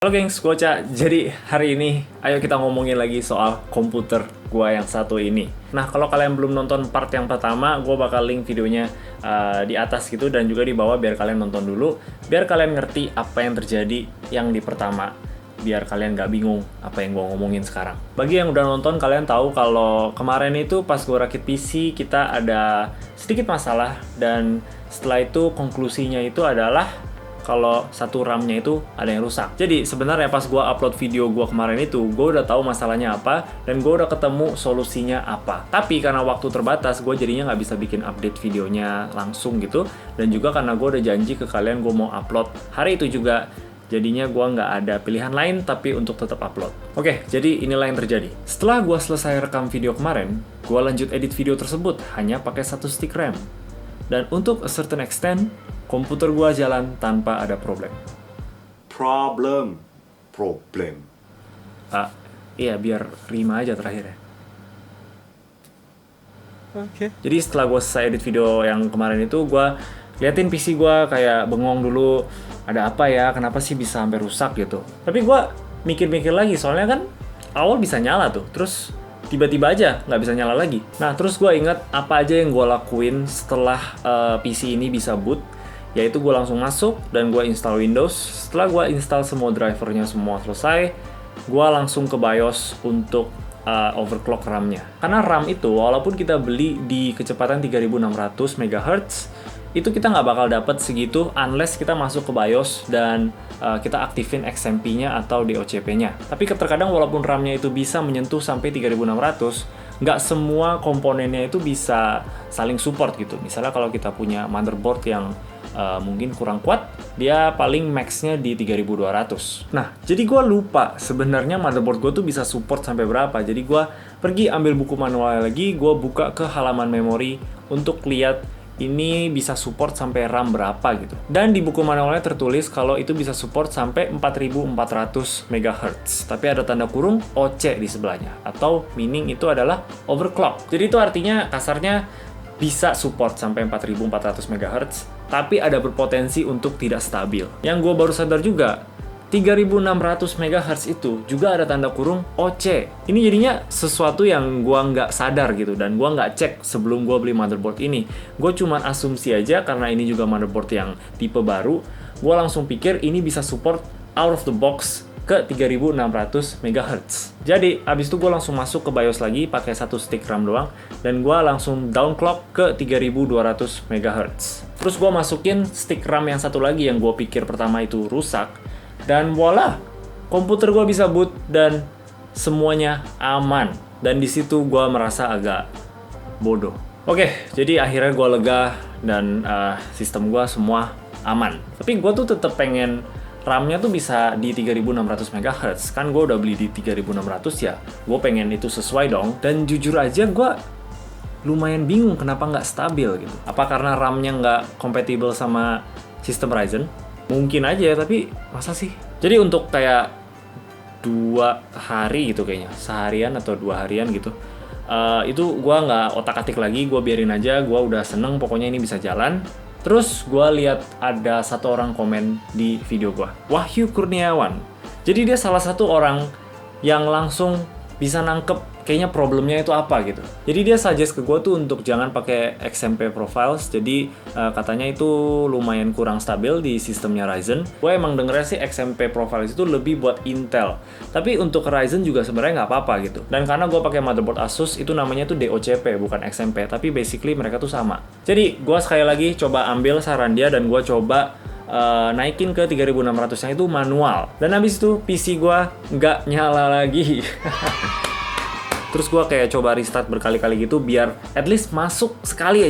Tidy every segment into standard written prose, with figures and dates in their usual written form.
Halo gengs, gue Ca. Jadi hari ini ayo kita ngomongin lagi soal komputer gue yang satu ini. Nah, kalau kalian belum nonton part yang pertama, gue bakal link videonya di atas gitu dan juga di bawah biar kalian nonton dulu, biar kalian ngerti apa yang terjadi yang di pertama, biar kalian gak bingung apa yang gue ngomongin sekarang. Bagi yang udah nonton, kalian tahu kalau kemarin itu pas gue rakit PC kita ada sedikit masalah, dan setelah itu konklusinya itu adalah kalau satu RAM-nya itu ada yang rusak. Jadi sebenarnya pas gue upload video gue kemarin itu, gue udah tahu masalahnya apa dan gue udah ketemu solusinya apa. Tapi karena waktu terbatas, gue jadinya nggak bisa bikin update videonya langsung gitu. Dan juga karena gue udah janji ke kalian gue mau upload hari itu juga, jadinya gue nggak ada pilihan lain tapi untuk tetap upload. Oke, jadi inilah yang terjadi. Setelah gue selesai rekam video kemarin, gue lanjut edit video tersebut hanya pakai satu stick RAM. Dan untuk a certain extent, komputer gua jalan tanpa ada problem. Problem. Iya, biar rima aja terakhir ya. Oke. Jadi setelah gua selesai edit video yang kemarin itu, gua liatin PC gua kayak bengong dulu. Ada apa ya? Kenapa sih bisa sampai rusak gitu? Tapi gua mikir-mikir lagi, soalnya kan awal bisa nyala tuh. Terus tiba-tiba aja nggak bisa nyala lagi. Nah, terus gua ingat apa aja yang gua lakuin setelah PC ini bisa boot. Yaitu gue langsung masuk dan gue install Windows. Setelah gue install semua drivernya semua selesai, gue langsung ke BIOS untuk overclock RAM-nya. Karena RAM itu walaupun kita beli di kecepatan 3600 MHz, itu kita nggak bakal dapet segitu unless kita masuk ke BIOS dan kita aktifin XMP-nya atau DOCP-nya. Tapi terkadang walaupun RAM-nya itu bisa menyentuh sampai 3600, nggak semua komponennya itu bisa saling support gitu. Misalnya kalau kita punya motherboard yang mungkin kurang kuat, dia paling max-nya di 3200. Nah, jadi gue lupa sebenarnya motherboard gue tuh bisa support sampai berapa. Jadi gue pergi ambil buku manual lagi, gue buka ke halaman memori untuk lihat ini bisa support sampai RAM berapa gitu. Dan di buku manualnya tertulis kalau itu bisa support sampai 4400 MHz. Tapi ada tanda kurung OC di sebelahnya, atau meaning itu adalah overclock. Jadi itu artinya kasarnya bisa support sampai 4400 MHz, tapi ada berpotensi untuk tidak stabil. Yang gue baru sadar juga, 3600 MHz itu juga ada tanda kurung OC. Ini jadinya sesuatu yang gue nggak sadar gitu, dan gue nggak cek sebelum gue beli motherboard ini. Gue cuman asumsi aja karena ini juga motherboard yang tipe baru, gue langsung pikir ini bisa support out of the box ke 3600 MHz. Jadi, abis itu gue langsung masuk ke BIOS lagi pakai satu stick RAM doang, dan gue langsung downclock ke 3200 MHz. Terus gue masukin stick RAM yang satu lagi yang gue pikir pertama itu rusak, dan voila, komputer gue bisa boot dan semuanya aman. Dan di situ gue merasa agak bodoh. Oke, jadi akhirnya gue lega dan sistem gue semua aman. Tapi gue tuh tetap pengen RAM-nya tuh bisa di 3600 MHz. Kan gue udah beli di 3600 ya. Gue pengen itu sesuai dong. Dan jujur aja gue lumayan bingung kenapa nggak stabil gitu. Apa karena RAM-nya nggak kompatibel sama sistem Ryzen? Mungkin aja, tapi masa sih? Jadi untuk kayak 2 hari gitu kayaknya. Seharian atau 2 harian gitu. Itu gue nggak otak-atik lagi. Gue biarin aja. Gue udah seneng pokoknya ini bisa jalan. Terus gue lihat ada satu orang komen di video gue, Wahyu Kurniawan. Jadi dia salah satu orang yang langsung bisa nangkep kayaknya problemnya itu apa gitu. Jadi dia suggest ke gue tuh untuk jangan pakai XMP profiles. Jadi katanya itu lumayan kurang stabil di sistemnya Ryzen. Gue emang dengernya sih XMP profiles itu lebih buat Intel. Tapi untuk Ryzen juga sebenarnya nggak apa-apa gitu. Dan karena gue pakai motherboard Asus, itu namanya tuh DOCP bukan XMP. Tapi basically mereka tuh sama. Jadi gue sekali lagi coba ambil saran dia dan gue coba naikin ke 3600 yang itu manual. Dan habis itu PC gue nggak nyala lagi. Terus gue kayak coba restart berkali-kali gitu biar at least masuk sekali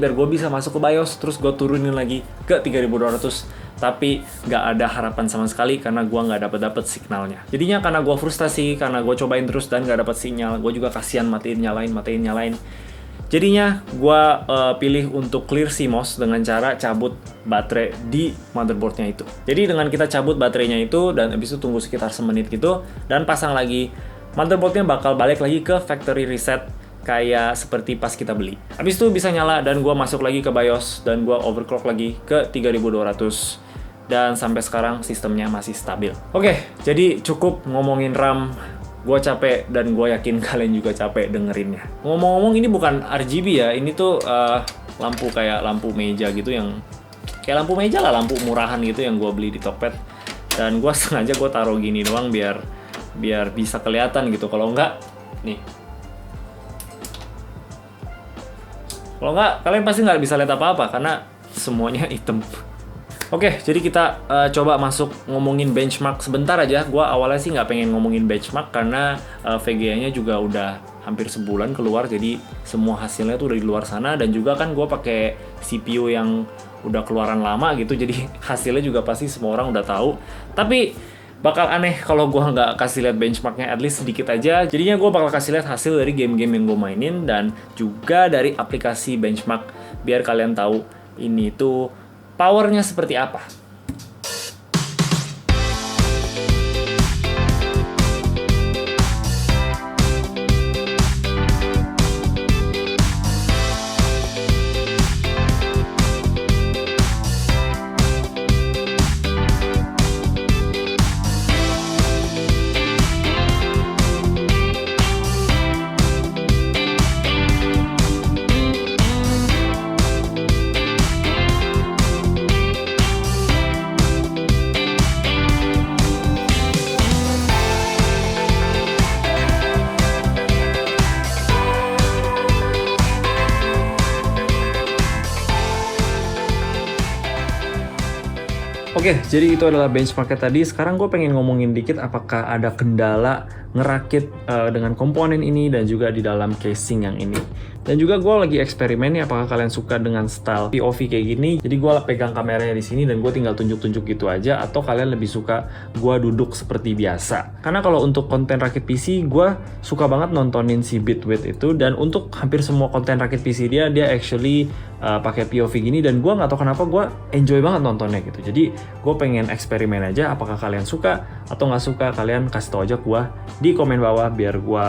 biar gue bisa masuk ke BIOS. Terus gue turunin lagi ke 3200, tapi nggak ada harapan sama sekali karena gue nggak dapet signalnya. Jadinya karena gue frustasi, karena gue cobain terus dan nggak dapet sinyal, gue juga kasihan matiin nyalain. Jadinya gue pilih untuk clear CMOS dengan cara cabut baterai di motherboardnya itu. Jadi dengan kita cabut baterainya itu dan habis itu tunggu sekitar semenit gitu dan pasang lagi, motherboardnya bakal balik lagi ke factory reset kayak seperti pas kita beli. Habis itu bisa nyala dan gue masuk lagi ke BIOS dan gue overclock lagi ke 3200 dan sampai sekarang sistemnya masih stabil. Oke, jadi cukup ngomongin RAM. Gue capek dan gue yakin kalian juga capek dengerinnya. Ngomong-ngomong, ini bukan RGB ya, ini tuh lampu kayak lampu meja gitu, yang kayak lampu meja lah, lampu murahan gitu yang gue beli di Tokped. Dan gue sengaja gue taruh gini doang biar bisa kelihatan gitu. Kalau enggak, nih. Kalau enggak, kalian pasti nggak bisa lihat apa-apa karena semuanya hitam. Oke, jadi kita coba masuk ngomongin benchmark sebentar aja. Gua awalnya sih nggak pengen ngomongin benchmark karena VGA-nya juga udah hampir sebulan keluar, jadi semua hasilnya tuh udah di luar sana, dan juga kan gua pakai CPU yang udah keluaran lama gitu, jadi hasilnya juga pasti semua orang udah tahu. Tapi bakal aneh kalau gua nggak kasih lihat benchmarknya at least sedikit aja. Jadinya gua bakal kasih lihat hasil dari game-game yang gue mainin dan juga dari aplikasi benchmark biar kalian tahu ini tuh powernya seperti apa. Oke, jadi itu adalah benchmarknya tadi. Sekarang gue pengen ngomongin dikit apakah ada kendala ngerakit dengan komponen ini dan juga di dalam casing yang ini. Dan juga gue lagi eksperimen nih, apakah kalian suka dengan style POV kayak gini. Jadi gue pegang kameranya di sini dan gue tinggal tunjuk-tunjuk gitu aja, atau kalian lebih suka gue duduk seperti biasa. Karena kalau untuk konten rakit PC, gue suka banget nontonin si Bitwit itu, dan untuk hampir semua konten rakit PC dia actually pakai POV gini, dan gue nggak tahu kenapa gue enjoy banget nontonnya gitu. Jadi gue pengen eksperimen aja, apakah kalian suka atau nggak suka, kalian kasih tau aja gue di komen bawah biar gue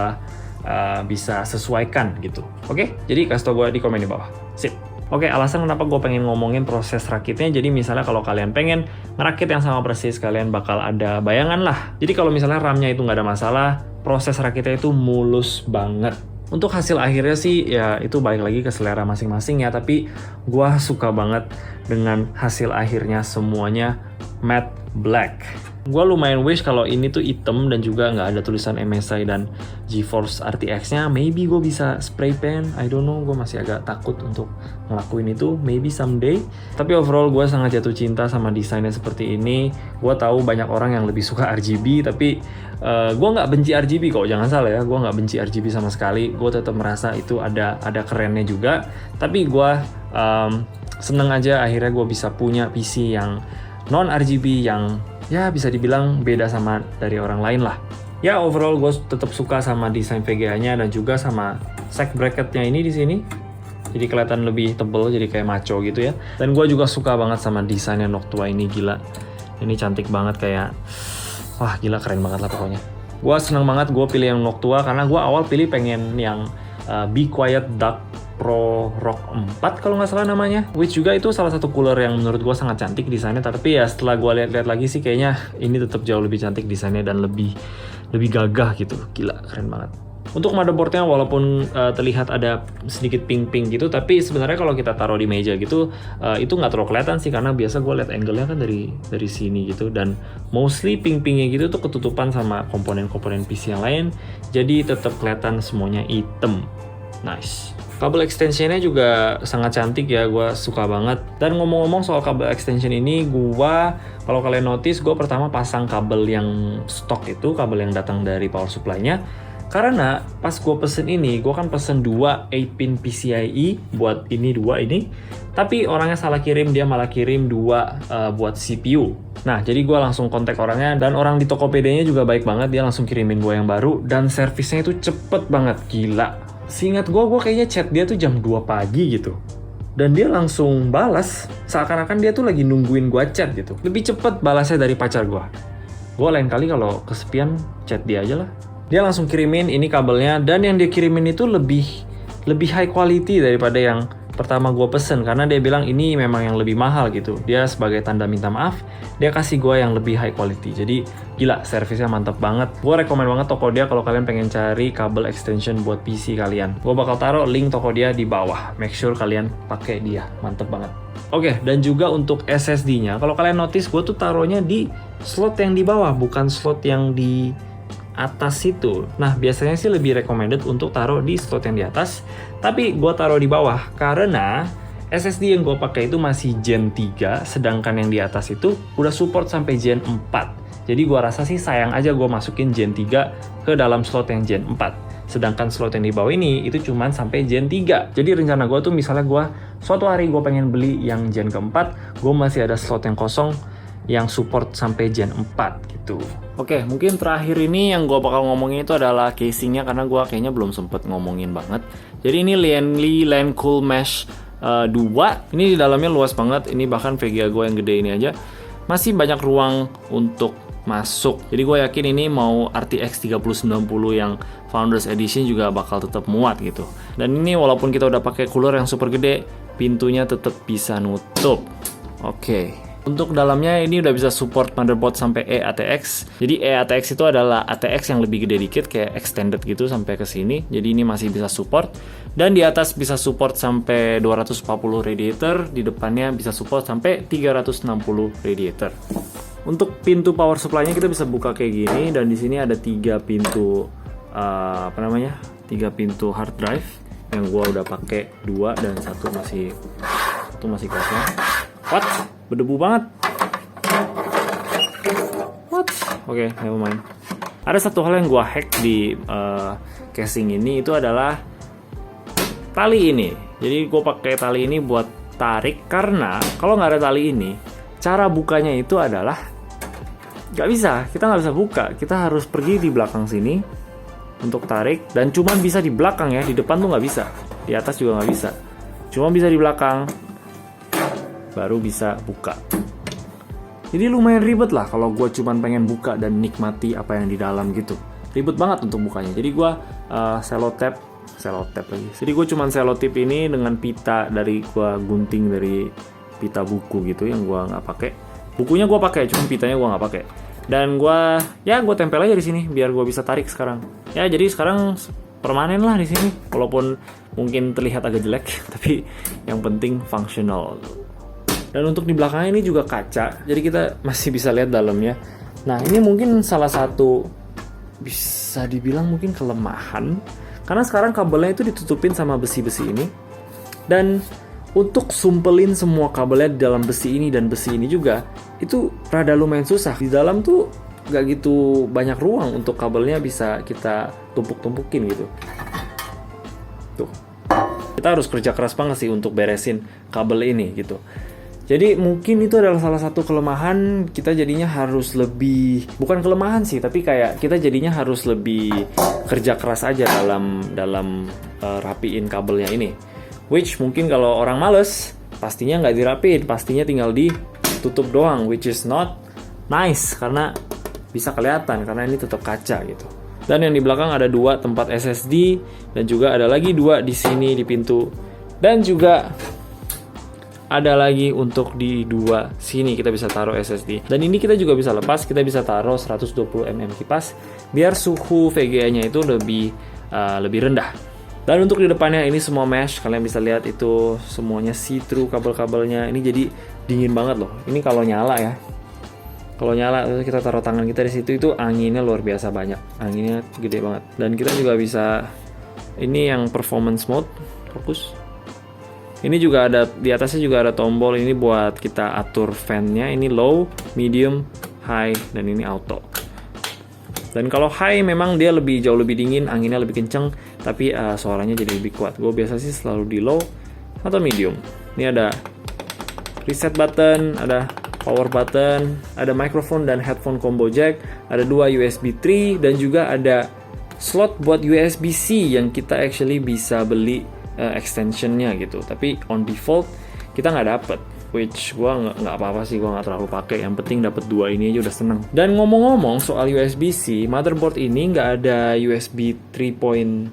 bisa sesuaikan gitu. Oke, jadi kasih tau gue di komen di bawah. Sip. Oke, alasan kenapa gue pengen ngomongin proses rakitnya, jadi misalnya kalau kalian pengen ngerakit yang sama persis, kalian bakal ada bayangan lah. Jadi kalau misalnya RAM-nya itu nggak ada masalah, proses rakitnya itu mulus banget. Untuk hasil akhirnya sih ya itu balik lagi ke selera masing-masing ya, tapi gue suka banget dengan hasil akhirnya semuanya matte black. Gue lumayan wish kalau ini tuh hitam dan juga nggak ada tulisan MSI dan GeForce RTX-nya. Maybe gue bisa spray paint, I don't know, gue masih agak takut untuk ngelakuin itu, maybe someday. Tapi overall gue sangat jatuh cinta sama desainnya seperti ini. Gue tahu banyak orang yang lebih suka RGB, tapi gue nggak benci RGB kok, jangan salah ya, gue nggak benci RGB sama sekali. Gue tetap merasa itu ada kerennya juga. Tapi gue seneng aja akhirnya gue bisa punya PC yang non RGB yang ya bisa dibilang beda sama dari orang lain lah. Ya overall gue tetap suka sama desain VGA-nya dan juga sama side bracket-nya ini di sini. Jadi kelihatan lebih tebel, jadi kayak maco gitu ya. Dan gue juga suka banget sama desainnya Noctua ini, gila. Ini cantik banget, kayak wah gila, keren banget lah pokoknya. Gue seneng banget gue pilih yang Noctua karena gue awal pilih pengen yang Be Quiet Dark Pro Rock 4 kalau nggak salah namanya, which juga itu salah satu cooler yang menurut gue sangat cantik desainnya. Tapi ya setelah gue lihat-lihat lagi sih kayaknya ini tetap jauh lebih cantik desainnya dan lebih gagah gitu. Gila, keren banget. Untuk motherboardnya walaupun terlihat ada sedikit pink-pink gitu, tapi sebenarnya kalau kita taruh di meja gitu itu nggak terlalu kelihatan sih, karena biasa gue lihat angle-nya kan dari sini gitu, dan mostly pink-pinknya gitu tuh ketutupan sama komponen-komponen PC yang lain, jadi tetap kelihatan semuanya hitam. Nice. Kabel extensionnya juga sangat cantik ya, gue suka banget. Dan ngomong-ngomong soal kabel extension ini, kalau kalian notice, gue pertama pasang kabel yang stok itu, kabel yang datang dari power supply-nya. Karena pas gue pesen ini, gue kan pesen 2 8-pin PCIe buat ini 2 ini. Tapi orangnya salah kirim, dia malah kirim 2 buat CPU. Nah, jadi gue langsung kontak orangnya, dan orang di Tokopedia-nya juga baik banget, dia langsung kirimin gue yang baru, dan servisnya itu cepet banget, gila. Seingat gue kayaknya chat dia tuh jam 2 pagi gitu. Dan dia langsung balas, seakan-akan dia tuh lagi nungguin gue chat gitu. Lebih cepet balasnya dari pacar gue. Gue lain kali kalau kesepian, chat dia aja lah. Dia langsung kirimin ini kabelnya, dan yang dia kirimin itu lebih high quality daripada yang pertama gue pesen, karena dia bilang ini memang yang lebih mahal gitu. Dia sebagai tanda minta maaf, dia kasih gue yang lebih high quality. Jadi gila, servisnya mantep banget. Gue rekomen banget toko dia kalau kalian pengen cari kabel extension buat PC kalian. Gue bakal taruh link toko dia di bawah. Make sure kalian pakai dia, mantep banget. Oke, dan juga untuk SSD-nya, kalau kalian notice gue tuh taruhnya di slot yang di bawah, bukan slot yang di atas itu. Nah, biasanya sih lebih recommended untuk taruh di slot yang di atas, tapi gue taruh di bawah karena SSD yang gue pakai itu masih Gen 3, sedangkan yang di atas itu udah support sampai Gen 4. Jadi gue rasa sih sayang aja gue masukin Gen 3 ke dalam slot yang Gen 4. Sedangkan slot yang di bawah ini itu cuman sampai Gen 3. Jadi rencana gue tuh misalnya gue suatu hari gue pengen beli yang Gen keempat, gue masih ada slot yang kosong yang support sampai Gen 4 gitu. Oke, mungkin terakhir ini yang gue bakal ngomongin itu adalah casingnya, karena gue kayaknya belum sempet ngomongin banget. Jadi ini Lianli LANCool Mesh 2. Ini di dalamnya luas banget. Ini bahkan VGA gue yang gede ini aja masih banyak ruang untuk masuk. Jadi gue yakin ini mau RTX 3090 yang Founders Edition juga bakal tetap muat gitu. Dan ini walaupun kita udah pakai cooler yang super gede, pintunya tetap bisa nutup. Oke. Untuk dalamnya ini udah bisa support motherboard sampai eATX. Jadi eATX itu adalah ATX yang lebih gede dikit, kayak extended gitu sampai ke sini. Jadi ini masih bisa support. Dan di atas bisa support sampai 240 radiator, di depannya bisa support sampai 360 radiator. Untuk pintu power supply-nya kita bisa buka kayak gini, dan di sini ada 3 pintu 3 pintu hard drive yang gua udah pakai 2 dan satu masih kosong. What? Berdebu banget. What? Oke, never mind. Ada satu hal yang gua hack di casing ini, itu adalah tali ini. Jadi gua pakai tali ini buat tarik, karena kalau nggak ada tali ini, cara bukanya itu adalah nggak bisa. Kita nggak bisa buka. Kita harus pergi di belakang sini untuk tarik, dan cuman bisa di belakang ya. Di depan tuh nggak bisa. Di atas juga nggak bisa. Cuma bisa di belakang. Baru bisa buka. Jadi lumayan ribet lah kalau gue cuman pengen buka dan nikmati apa yang di dalam gitu. Ribet banget untuk bukanya. Jadi gue selotip lagi. Jadi gue cuman selotip ini dengan pita dari gue gunting dari pita buku gitu yang gue nggak pakai. Bukunya gue pakai, cuma pitanya gue nggak pakai. Dan gue tempel aja di sini biar gue bisa tarik sekarang. Ya jadi sekarang permanen lah di sini. Walaupun mungkin terlihat agak jelek, tapi yang penting fungsional. Dan untuk di belakangnya ini juga kaca, jadi kita masih bisa lihat dalamnya. Nah, ini mungkin salah satu bisa dibilang mungkin kelemahan, karena sekarang kabelnya itu ditutupin sama besi-besi ini. Dan untuk sumpelin semua kabelnya di dalam besi ini dan besi ini juga, itu rada lumayan susah. Di dalam tuh gak gitu banyak ruang untuk kabelnya bisa kita tumpuk-tumpukin gitu. Tuh. Kita harus kerja keras banget sih untuk beresin kabel ini gitu. Jadi mungkin itu adalah salah satu kelemahan. Kita jadinya harus lebih, bukan kelemahan sih, tapi kayak kita jadinya harus lebih kerja keras aja dalam rapiin kabelnya ini. Which mungkin kalau orang males, pastinya nggak dirapiin, pastinya tinggal ditutup doang, which is not nice karena bisa kelihatan karena ini tetap kaca gitu. Dan yang di belakang ada 2 tempat SSD, dan juga ada lagi 2 di sini di pintu, dan juga ada lagi untuk di 2 sini kita bisa taruh SSD. Dan ini kita juga bisa lepas, kita bisa taruh 120 mm kipas biar suhu VGA-nya itu lebih rendah. Dan untuk di depannya ini semua mesh, kalian bisa lihat itu semuanya see-through kabel-kabelnya. Ini jadi dingin banget loh. Ini kalau nyala ya. Kalau nyala kita taruh tangan kita di situ, itu anginnya luar biasa banyak. Anginnya gede banget. Dan kita juga bisa, ini yang performance mode, fokus. Ini juga ada, di atasnya juga ada tombol ini buat kita atur fan-nya. Ini low, medium, high, dan ini auto. Dan kalau high memang dia jauh lebih dingin, anginnya lebih kenceng, tapi suaranya jadi lebih kuat. Gue biasa sih selalu di low atau medium. Ini ada reset button, ada power button, ada microphone dan headphone combo jack, ada 2 USB 3, dan juga ada slot buat USB-C yang kita actually bisa beli extensionnya gitu, tapi on default kita nggak dapet, which gue nggak apa-apa sih, gue nggak terlalu pakai. Yang penting dapet 2 ini aja udah seneng. Dan ngomong-ngomong soal USB-C, motherboard ini nggak ada USB 3.0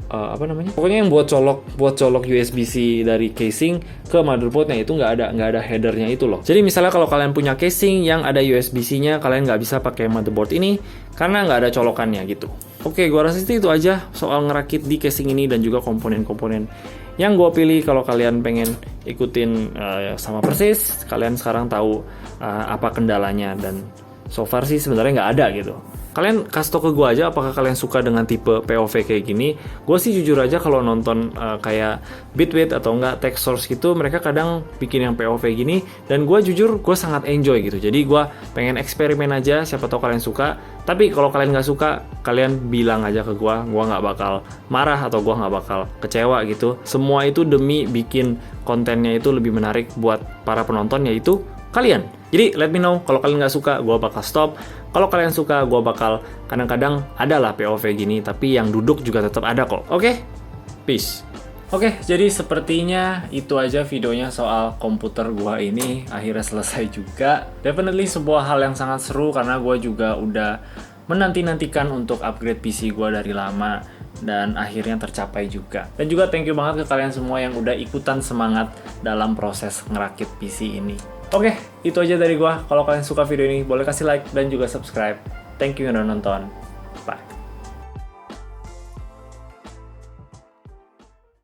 Pokoknya yang buat colok USB-C dari casing ke motherboardnya itu nggak ada headernya itu loh. Jadi misalnya kalau kalian punya casing yang ada USB-C-nya, kalian nggak bisa pakai motherboard ini karena nggak ada colokannya gitu. Oke, gua rasa itu aja soal ngerakit di casing ini dan juga komponen-komponen yang gue pilih. Kalau kalian pengen ikutin sama persis, kalian sekarang tahu apa kendalanya, dan so far sih sebenarnya nggak ada gitu. Kalian kasih tau ke gue aja apakah kalian suka dengan tipe POV kayak gini. Gue sih jujur aja kalau nonton kayak Bitwit atau enggak Tech Source gitu, mereka kadang bikin yang POV gini, dan gue jujur gue sangat enjoy gitu. Jadi gue pengen eksperimen aja, siapa tahu kalian suka. Tapi kalau kalian nggak suka, kalian bilang aja ke gue nggak bakal marah atau gue nggak bakal kecewa gitu. Semua itu demi bikin kontennya itu lebih menarik buat para penonton, yaitu kalian. Jadi let me know, kalau kalian nggak suka, gue bakal stop. Kalau kalian suka, gue bakal kadang-kadang adalah POV gini, tapi yang duduk juga tetap ada kok. Oke? Peace. Oke, jadi sepertinya itu aja videonya soal komputer gue ini. Akhirnya selesai juga. Definitely sebuah hal yang sangat seru, karena gue juga udah menanti-nantikan untuk upgrade PC gue dari lama, dan akhirnya tercapai juga. Dan juga thank you banget ke kalian semua yang udah ikutan semangat dalam proses ngerakit PC ini. Oke, itu aja dari gua. Kalau kalian suka video ini, boleh kasih like dan juga subscribe. Thank you yang udah nonton.